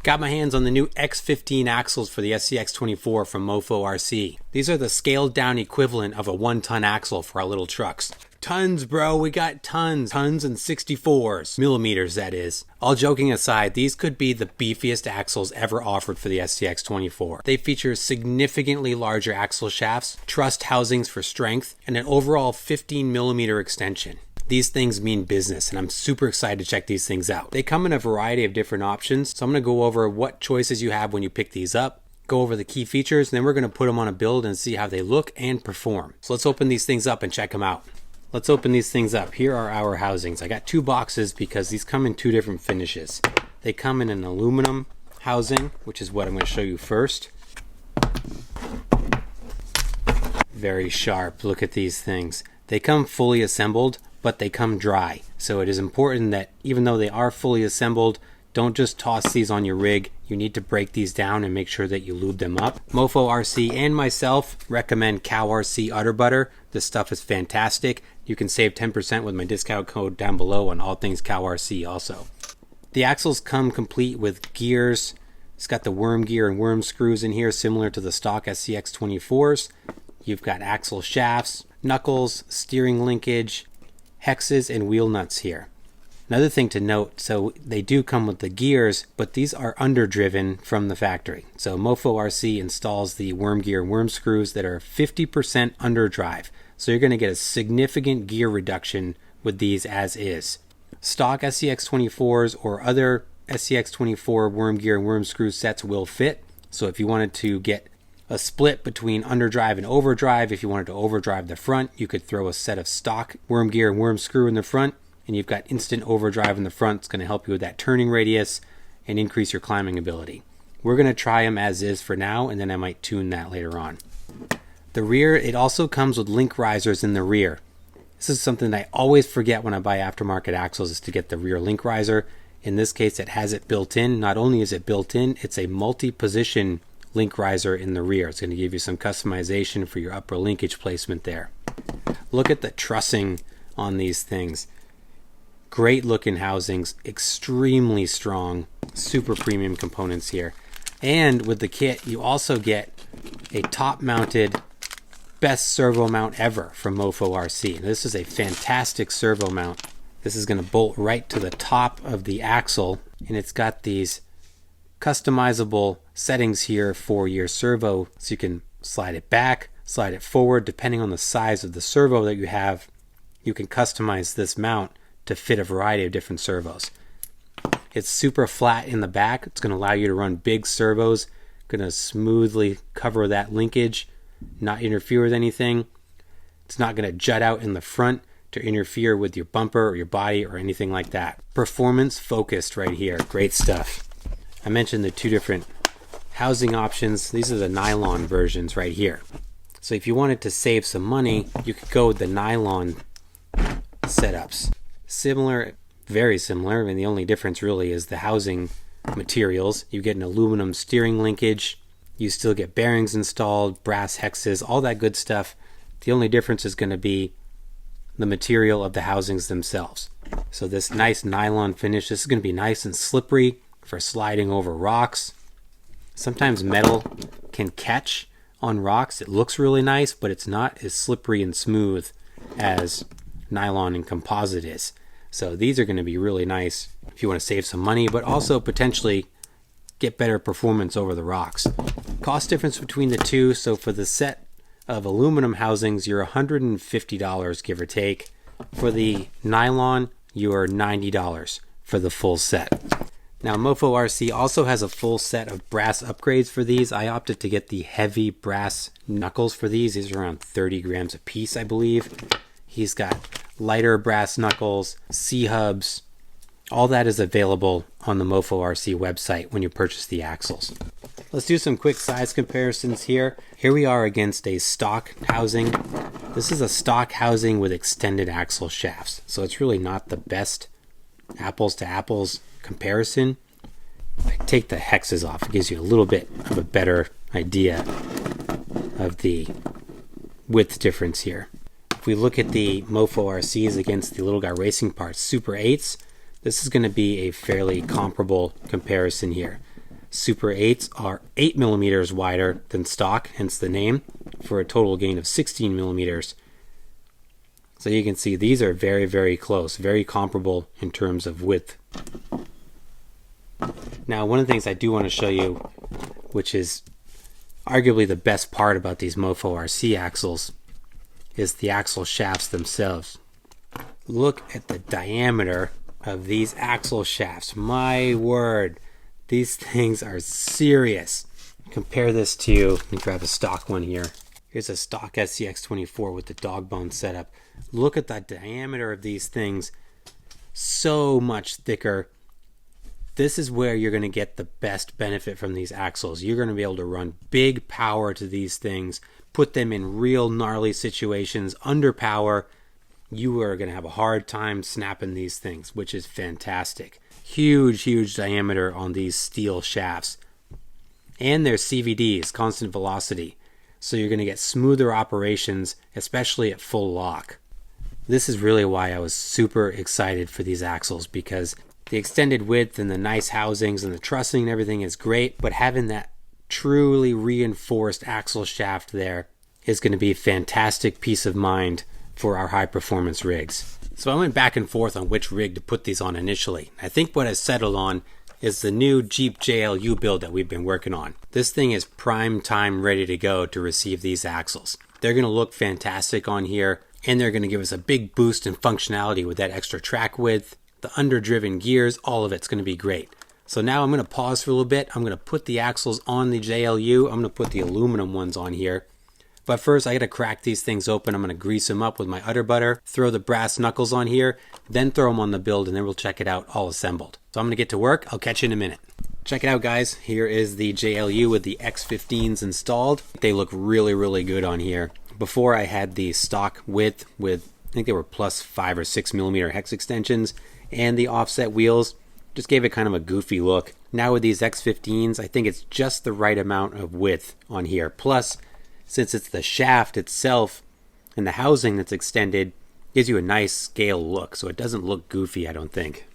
Got my hands on the new X15 axles for the SCX24 from Mofo RC. These are the scaled down equivalent of a 1-ton axle for our little trucks. Tons, bro, we got tons. Tons and 64s. Millimeters, that is. All joking aside, these could be the beefiest axles ever offered for the SCX24. They feature significantly larger axle shafts, truss housings for strength, and an overall 15mm extension. These things mean business, and I'm super excited to check these things out. They come in a variety of different options, so I'm going to go over what choices you have when you pick these up, go over the key features, and then we're going to put them on a build and see how they look and perform. So let's open these things up and check them out. Let's open these things up. Here are our housings. I got 2 boxes because these come in 2 different finishes. They come in an aluminum housing, which is what I'm going to show you first. Very sharp. Look at these things. They come fully assembled, but they come dry. So it is important that even though they are fully assembled, don't just toss these on your rig. You need to break these down and make sure that you lube them up. Mofo RC and myself recommend Cow RC Udder Butter. This stuff is fantastic. You can save 10% with my discount code down below on all things Cow RC also. The axles come complete with gears. It's got the worm gear and worm screws in here, similar to the stock SCX24s. You've got axle shafts, knuckles, steering linkage, hexes, and wheel nuts here. Another thing to note, so they do come with the gears, but these are underdriven from the factory. So Mofo RC installs the worm gear and worm screws that are 50% underdrive. So you're going to get a significant gear reduction with these as is. Stock SCX24s or other SCX24 worm gear and worm screw sets will fit. So if you wanted to get a split between underdrive and overdrive, if you wanted to overdrive the front, you could throw a set of stock worm gear and worm screw in the front, and you've got instant overdrive in the front. It's going to help you with that turning radius and increase your climbing ability. We're going to try them as is for now, and then I might tune that later on. The rear, it also comes with link risers in the rear. This is something that I always forget when I buy aftermarket axles, is to get the rear link riser. In this case, it has it built in. Not only is it built in, it's a multi-position link riser in the rear. It's going to give you some customization for your upper linkage placement there. Look at the trussing on these things. Great looking housings, extremely strong, super premium components here. And with the kit, you also get a top mounted best servo mount ever from Mofo RC. This is a fantastic servo mount. This is going to bolt right to the top of the axle, and it's got these customizable settings here for your servo, so you can slide it back, slide it forward. Depending on the size of the servo that you have, you can customize this mount to fit a variety of different servos. It's super flat in the back. It's going to allow you to run big servos, going to smoothly cover that linkage, not interfere with anything. It's not going to jut out in the front to interfere with your bumper or your body or anything like that. Performance focused right here. Great stuff. I mentioned the 2 different housing options. These are the nylon versions right here. So if you wanted to save some money, you could go with the nylon setups. Similar, very similar. I mean, the only difference really is the housing materials. You get an aluminum steering linkage. You still get bearings installed, brass hexes, all that good stuff. The only difference is going to be the material of the housings themselves. So this nice nylon finish, this is going to be nice and slippery for sliding over rocks. Sometimes metal can catch on rocks. It looks really nice, but it's not as slippery and smooth as nylon and composite is. So these are going to be really nice if you want to save some money, but also potentially get better performance over the rocks. Cost difference between the two, so for the set of aluminum housings, you're $150, give or take. For the nylon, you're $90 for the full set. Now, Mofo RC also has a full set of brass upgrades for these. I opted to get the heavy brass knuckles for these. These are around 30 grams a piece, I believe. He's got lighter brass knuckles, C-hubs. All that is available on the Mofo RC website when you purchase the axles. Let's do some quick size comparisons here. Here we are against a stock housing. This is a stock housing with extended axle shafts, so it's really not the best apples to apples comparison. If I take the hexes off, it gives you a little bit of a better idea of the width difference here. If we look at the Mofo RCs against the Little Guy Racing Parts Super 8s, this is going to be a fairly comparable comparison here. Super 8s are 8 millimeters wider than stock, hence the name, for a total gain of 16 millimeters. So you can see these are very, very close, very comparable in terms of width. Now, one of the things I do want to show you, which is arguably the best part about these Mofo RC axles, is the axle shafts themselves. Look at the diameter of these axle shafts. My word, these things are serious. Compare this to, let me grab a stock one here. Here's a stock SCX24 with the dog bone setup. Look at the diameter of these things. So much thicker. This is where you're going to get the best benefit from these axles. You're going to be able to run big power to these things, put them in real gnarly situations under power. You are going to have a hard time snapping these things, which is fantastic. Huge, huge diameter on these steel shafts. And they're CVDs, constant velocity. So you're going to get smoother operations, especially at full lock. This is really why I was super excited for these axles, because the extended width and the nice housings and the trussing and everything is great, but having that truly reinforced axle shaft there is going to be a fantastic peace of mind for our high performance rigs. So I went back and forth on which rig to put these on initially. I think what I settled on is the new Jeep JLU build that we've been working on. This thing is prime time ready to go to receive these axles. They're going to look fantastic on here, and they're going to give us a big boost in functionality with that extra track width, the underdriven gears, all of it's going to be great. So now I'm going to pause for a little bit. I'm going to put the axles on the JLU. I'm going to put the aluminum ones on here. But first, I got to crack these things open. I'm going to grease them up with my udder butter, throw the brass knuckles on here, then throw them on the build, and then we'll check it out all assembled. So I'm going to get to work. I'll catch you in a minute. Check it out, guys. Here is the JLU with the X15s installed. They look really, really good on here. Before, I had the stock width with, I think they were plus 5 or 6 millimeter hex extensions, and the offset wheels just gave it kind of a goofy look. Now with these X15s, I think it's just the right amount of width on here. Plus, since it's the shaft itself and the housing that's extended, gives you a nice scale look, so it doesn't look goofy, I don't think.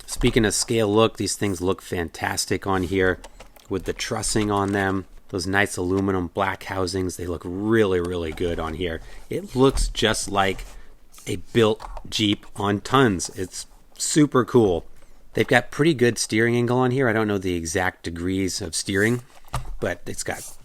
Speaking of scale look, these things look fantastic on here with the trussing on them. Those nice aluminum black housings, they look really, really good on here. It looks just like a built Jeep on tons. It's super cool. They've got pretty good steering angle on here. I don't know the exact degrees of steering, but it's got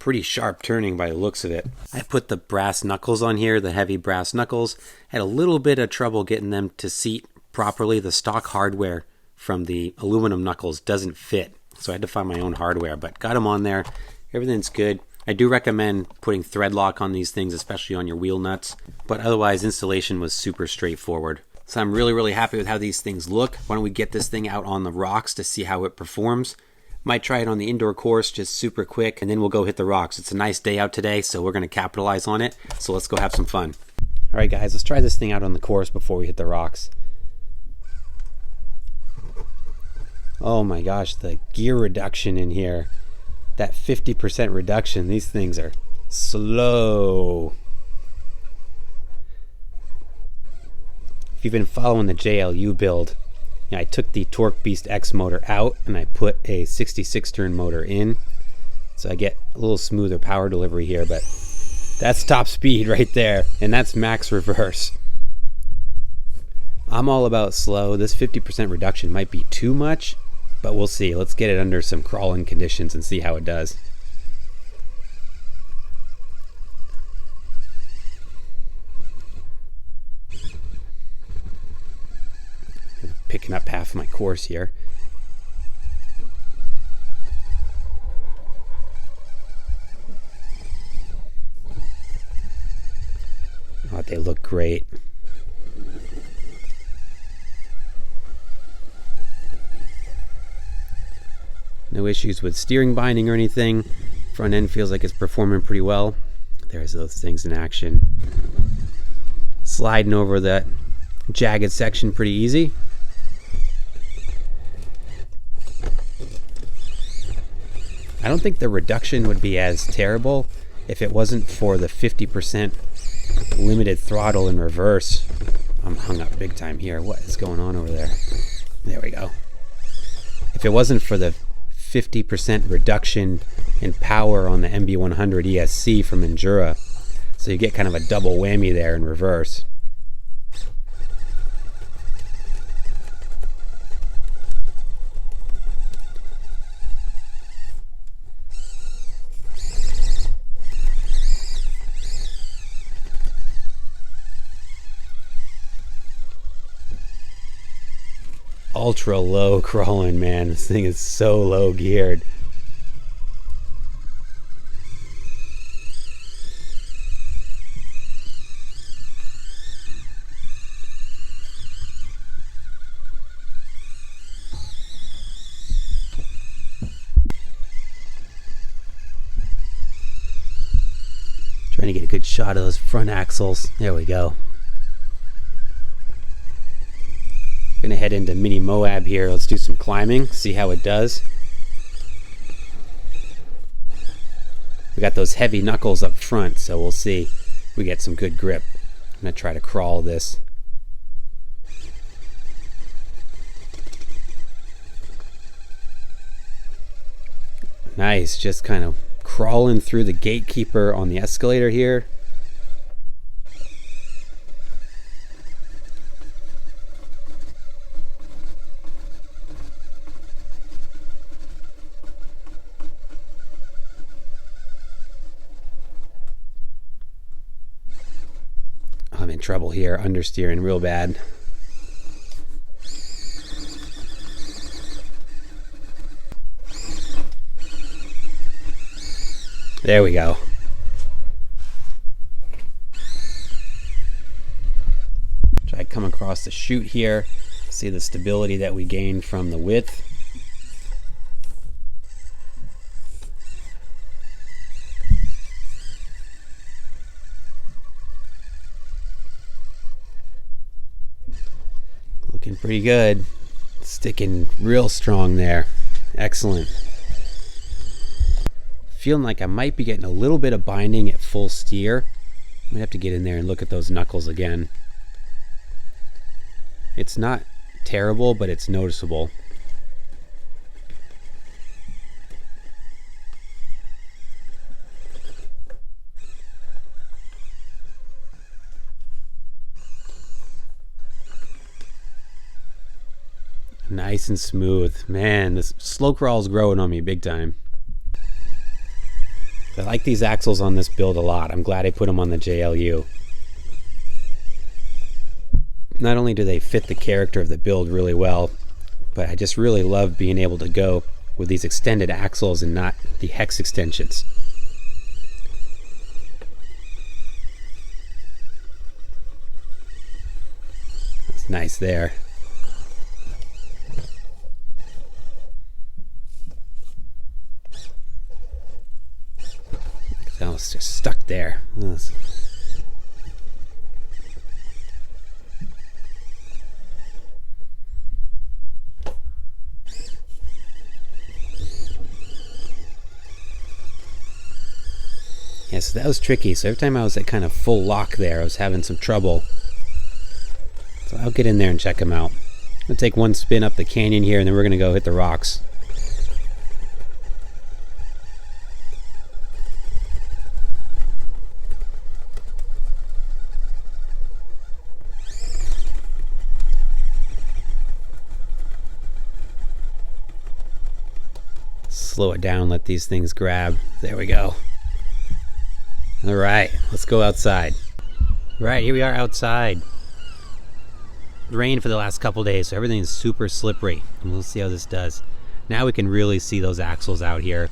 pretty sharp turning by the looks of it. I put the brass knuckles on here, the heavy brass knuckles. Had a little bit of trouble getting them to seat properly. The stock hardware from the aluminum knuckles doesn't fit, so I had to find my own hardware, but got them on there. Everything's good. I do recommend putting thread lock on these things, especially on your wheel nuts, but otherwise installation was super straightforward. So I'm really, really happy with how these things look. Why don't we get this thing out on the rocks to see how it performs. Might try it on the indoor course just super quick, and then we'll go hit the rocks. It's a nice day out today, so we're going to capitalize on it. So let's go have some fun. All right, guys, let's try this thing out on the course before we hit the rocks. Oh my gosh, the gear reduction in here. That 50% reduction, these things are slow. If you've been following the JLU build, I took the Torque Beast X motor out and I put a 66 turn motor in. So I get a little smoother power delivery here, but that's top speed right there. And that's max reverse. I'm all about slow. This 50% reduction might be too much, but we'll see. Let's get it under some crawling conditions and see how it does. Picking up half of my course here. Oh, they look great. No issues with steering binding or anything. Front end feels like it's performing pretty well. There's those things in action. Sliding over that jagged section pretty easy. I don't think the reduction would be as terrible if it wasn't for the 50% limited throttle in reverse. I'm hung up big time here. What is going on over there? There we go. If it wasn't for the 50% reduction in power on the MB100 ESC from Endura. So you get kind of a double whammy there in reverse. Ultra low crawling, man. This thing is so low geared. Trying to get a good shot of those front axles. There we go. Gonna head into Mini Moab here. Let's do some climbing, see how it does. We got those heavy knuckles up front, so we'll see if we get some good grip. I'm gonna try to crawl this. Nice, just kind of crawling through the gatekeeper on the escalator here. I'm in trouble here, understeering real bad. There we go. Try to come across the chute here, see the stability that we gained from the width. Looking pretty good. Sticking real strong there. Excellent. Feeling like I might be getting a little bit of binding at full steer. I'm gonna have to get in there and look at those knuckles again. It's not terrible, but it's noticeable. Nice and smooth. Man, this slow crawl is growing on me big time. I like these axles on this build a lot. I'm glad I put them on the JLU. Not only do they fit the character of the build really well, but I just really love being able to go with these extended axles and not the hex extensions. That's nice there. I was just stuck there. Yeah, so that was tricky. So every time I was at kind of full lock there, I was having some trouble. So I'll get in there and check them out. I'm gonna take one spin up the canyon here, and then we're gonna go hit the rocks. Slow it down, let these things grab. There we go. All right, let's go outside. Right, here we are outside. Rained for the last couple days, so everything's super slippery. And we'll see how this does. Now we can really see those axles out here.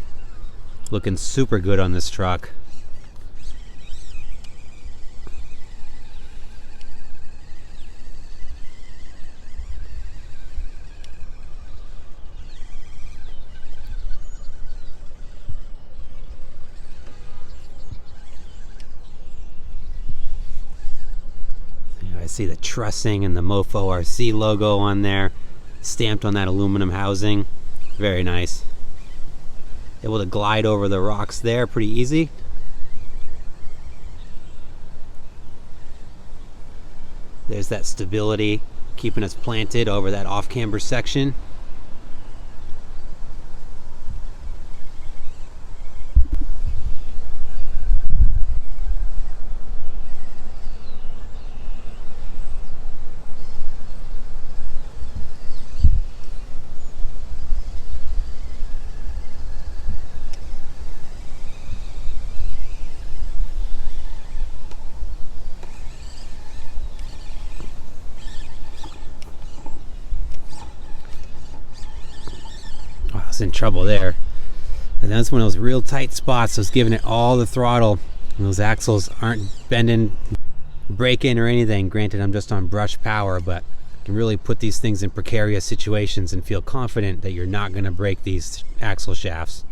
Looking super good on this truck. I see the trussing and the Mofo RC logo on there, stamped on that aluminum housing. Very nice. Able to glide over the rocks there pretty easy. There's that stability keeping us planted over that off-camber section. was in trouble there. And that's one of those real tight spots. I was giving it all the throttle. And those axles aren't bending, breaking or anything. Granted, I'm just on brush power, but you can really put these things in precarious situations and feel confident that you're not going to break these axle shafts.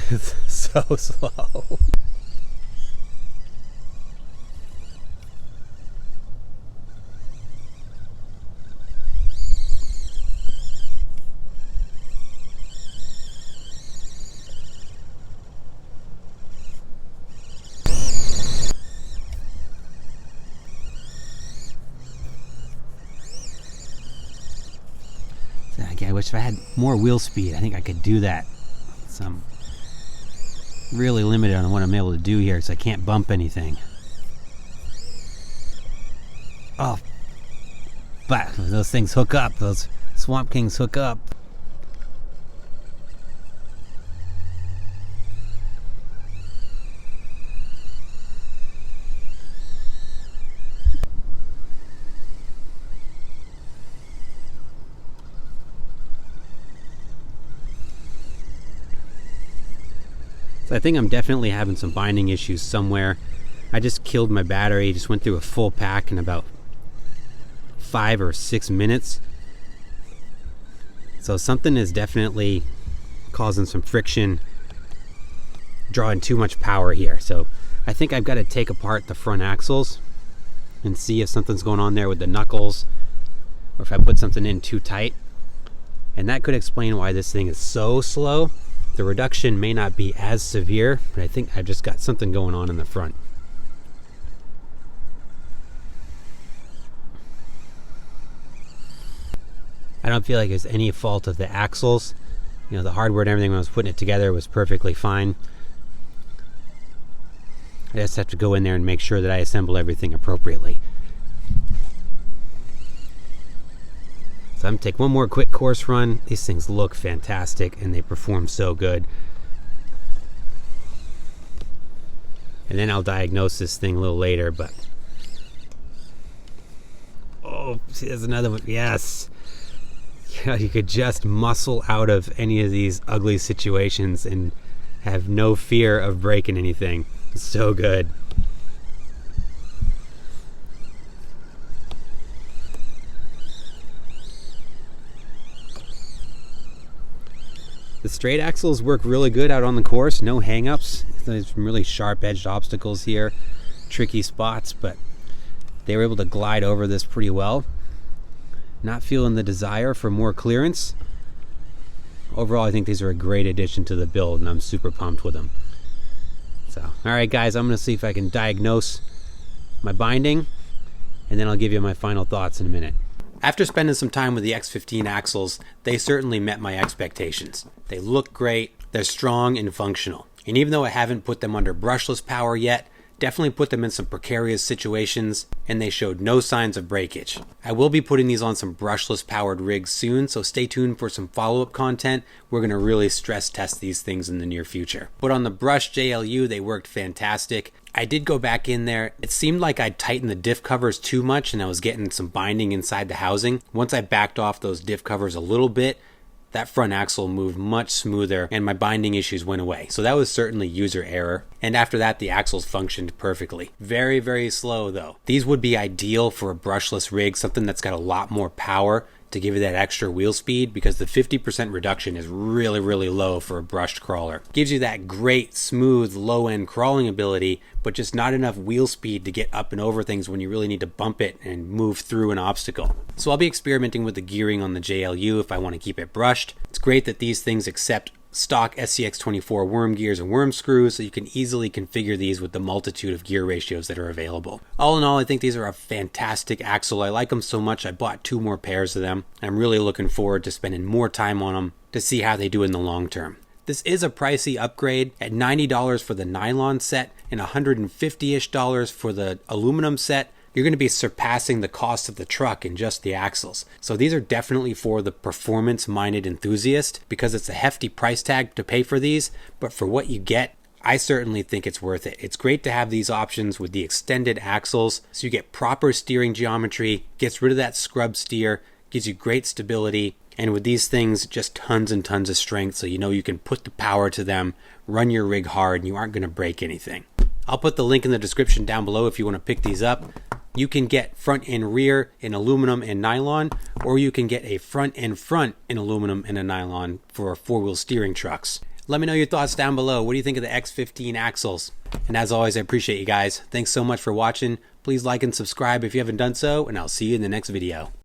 It's so slow. I wish if I had more wheel speed, I think I could do that. So I'm really limited on what I'm able to do here because I can't bump anything. Oh, but those things hook up. Those Swamp Kings hook up. So I think I'm definitely having some binding issues somewhere. I just killed my battery, just went through a full pack in about 5 or 6 minutes. So something is definitely causing some friction, drawing too much power here. So I think I've got to take apart the front axles and see if something's going on there with the knuckles, or if I put something in too tight. And that could explain why this thing is so slow. The reduction may not be as severe, but I think I've just got something going on in the front. I don't feel like it's any fault of the axles. You know, the hardware and everything when I was putting it together was perfectly fine. I just have to go in there and make sure that I assemble everything appropriately. So I'm going to take one more quick course run. These things look fantastic and they perform so good. And then I'll diagnose this thing a little later, but... Oh, see, there's another one. Yes! Yeah, you could just muscle out of any of these ugly situations and have no fear of breaking anything. It's so good. The straight axles work really good out on the course, no hang-ups. There's some really sharp-edged obstacles here, tricky spots, but they were able to glide over this pretty well. Not feeling the desire for more clearance. Overall, I think these are a great addition to the build, and I'm super pumped with them. So, alright guys, I'm going to see if I can diagnose my binding, and then I'll give you my final thoughts in a minute. After spending some time with the X15 axles, they certainly met my expectations. They look great, they're strong and functional. And even though I haven't put them under brushless power yet, definitely put them in some precarious situations, and they showed no signs of breakage. I will be putting these on some brushless powered rigs soon, so stay tuned for some follow-up content. We're going to really stress test these things in the near future. But on the brushed JLU, they worked fantastic. I did go back in there. It seemed like I'd tightened the diff covers too much and I was getting some binding inside the housing. Once I backed off those diff covers a little bit, that front axle moved much smoother and my binding issues went away. So that was certainly user error. And after that, the axles functioned perfectly. Very, very slow though. These would be ideal for a brushless rig, something that's got a lot more power to give you that extra wheel speed, because the 50% reduction is really, really low for a brushed crawler. Gives you that great, smooth, low-end crawling ability, but just not enough wheel speed to get up and over things when you really need to bump it and move through an obstacle. So I'll be experimenting with the gearing on the JLU if I want to keep it brushed. It's great that these things accept stock SCX24 worm gears and worm screws, so you can easily configure these with the multitude of gear ratios that are available. All in all, I think these are a fantastic axle. I like them so much I bought 2 more pairs of them. I'm really looking forward to spending more time on them to see how they do in the long term. This is a pricey upgrade at $90 for the nylon set and $150-ish for the aluminum set. You're going to be surpassing the cost of the truck in just the axles. So these are definitely for the performance-minded enthusiast, because it's a hefty price tag to pay for these, but for what you get, I certainly think it's worth it. It's great to have these options with the extended axles, so you get proper steering geometry, gets rid of that scrub steer, gives you great stability, and with these things, just tons and tons of strength, so you know you can put the power to them, run your rig hard, and you aren't going to break anything. I'll put the link in the description down below if you want to pick these up. You can get front and rear in aluminum and nylon, or you can get a front and front in aluminum and a nylon for four-wheel steering trucks. Let me know your thoughts down below. What do you think of the X15 axles? And as always, I appreciate you guys. Thanks so much for watching. Please like and subscribe if you haven't done so, and I'll see you in the next video.